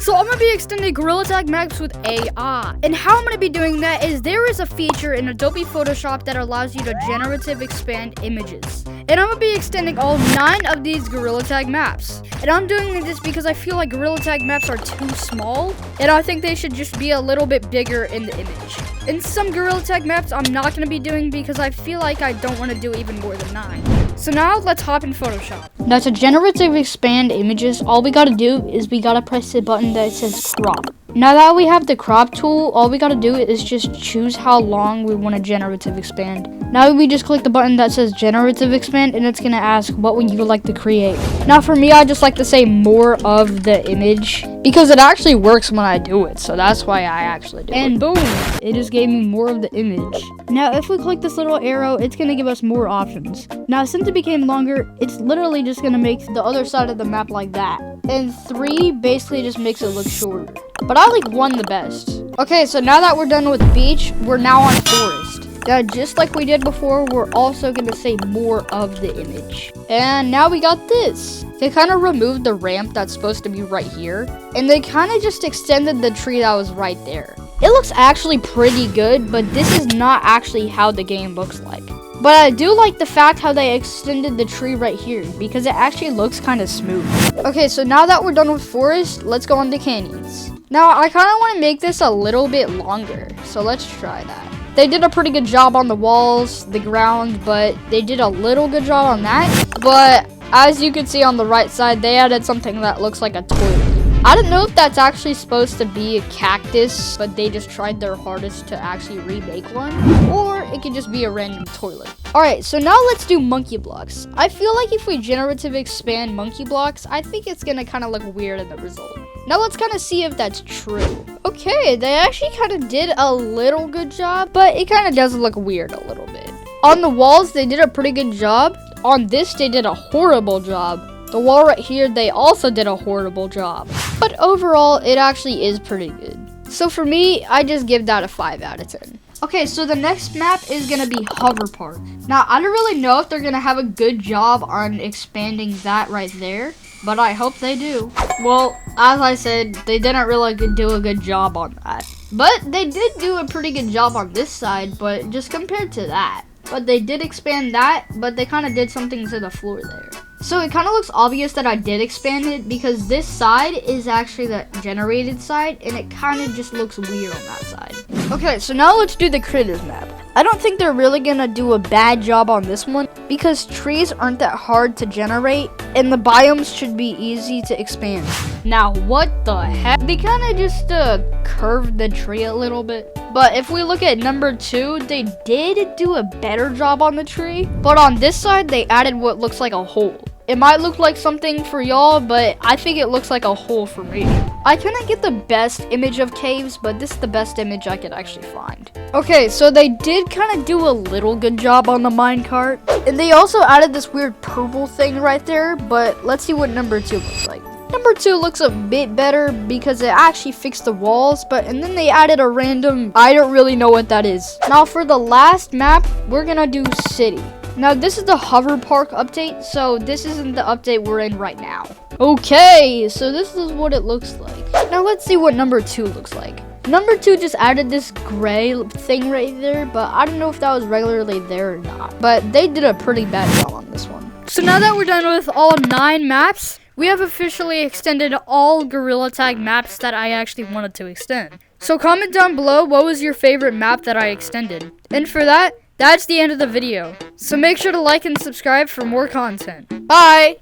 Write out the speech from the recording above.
So I'm going to be extending Gorilla Tag maps with AI. And how I'm going to be doing that is there is a feature in Adobe Photoshop that allows you to generative expand images. And I'm going to be extending all 9 of these Gorilla Tag maps. And I'm doing this because I feel like Gorilla Tag maps are too small. And I think they should just be a little bit bigger in the image. And some Gorilla Tag maps I'm not going to be doing because I feel like I don't want to do even more than 9. So now let's hop in Photoshop. Now to generative expand images, all we got to do is we got to press the button that says crop. Now that we have the crop tool, all we got to do is just choose how long we want to generative expand. Now we just click the button that says generative expand and it's going to ask what would you like to create. Now for me, I just like to say more of the image because it actually works when I do it. So that's why I actually do it. And boom, it just gave me more of the image. Now if we click this little arrow, it's going to give us more options. Now since it became longer, it's literally just going to make the other side of the map like that. And 3 basically just makes it look shorter. But I like 1 the best. Okay, so now that we're done with beach, we're now on forest. Now, just like we did before, we're also going to say more of the image. And now we got this. They kind of removed the ramp that's supposed to be right here. And they kind of just extended the tree that was right there. It looks actually pretty good, but this is not actually how the game looks like. But I do like the fact how they extended the tree right here because it actually looks kind of smooth. Okay, so now that we're done with forest, let's go on to canyons. Now, I kind of want to make this a little bit longer, so let's try that. They did a pretty good job on the walls, the ground, but they did a little good job on that. But as you can see on the right side, they added something that looks like a toilet. I don't know if that's actually supposed to be a cactus, but they just tried their hardest to actually remake one. Or it could just be a random toilet. Alright, so now let's do monkey blocks. I feel like if we generative expand monkey blocks, I think it's gonna kind of look weird in the result. Now let's kind of see if that's true. Okay, they actually kind of did a little good job, but it kind of does look weird a little bit. On the walls, they did a pretty good job. On this, they did a horrible job. The wall right here, they also did a horrible job. But overall, it actually is pretty good. So for me, I just give that a 5 out of 10. Okay, so the next map is going to be Hover Park. Now, I don't really know if they're going to have a good job on expanding that right there, but I hope they do. Well, as I said, they didn't really do a good job on that. But they did do a pretty good job on this side, but just compared to that. But they did expand that, but they kind of did something to the floor there. So it kind of looks obvious that I did expand it because this side is actually the generated side and it kind of just looks weird on that side. Okay, so now let's do the critters map. I don't think they're really gonna do a bad job on this one because trees aren't that hard to generate and the biomes should be easy to expand. Now what the heck? They kind of just curved the tree a little bit. But if we look at number 2, they did do a better job on the tree. But on this side, they added what looks like a hole. It might look like something for y'all, but I think it looks like a hole for me. I couldn't get the best image of caves, but this is the best image I could actually find. Okay, so they did kind of do a little good job on the minecart. And they also added this weird purple thing right there, but let's see what number 2 looks like. Number 2 looks a bit better because it actually fixed the walls, and then they added a random, I don't really know what that is. Now for the last map, we're gonna do city. Now this is the Hover Park update, so this isn't the update we're in right now. Okay, so this is what it looks like. Now let's see what number 2 looks like. Number 2 just added this gray thing right there, but I don't know if that was regularly there or not. But they did a pretty bad job on this one. So now that we're done with all 9 maps, we have officially extended all Gorilla Tag maps that I actually wanted to extend. So comment down below what was your favorite map that I extended. And for that, that's the end of the video. So make sure to like and subscribe for more content. Bye!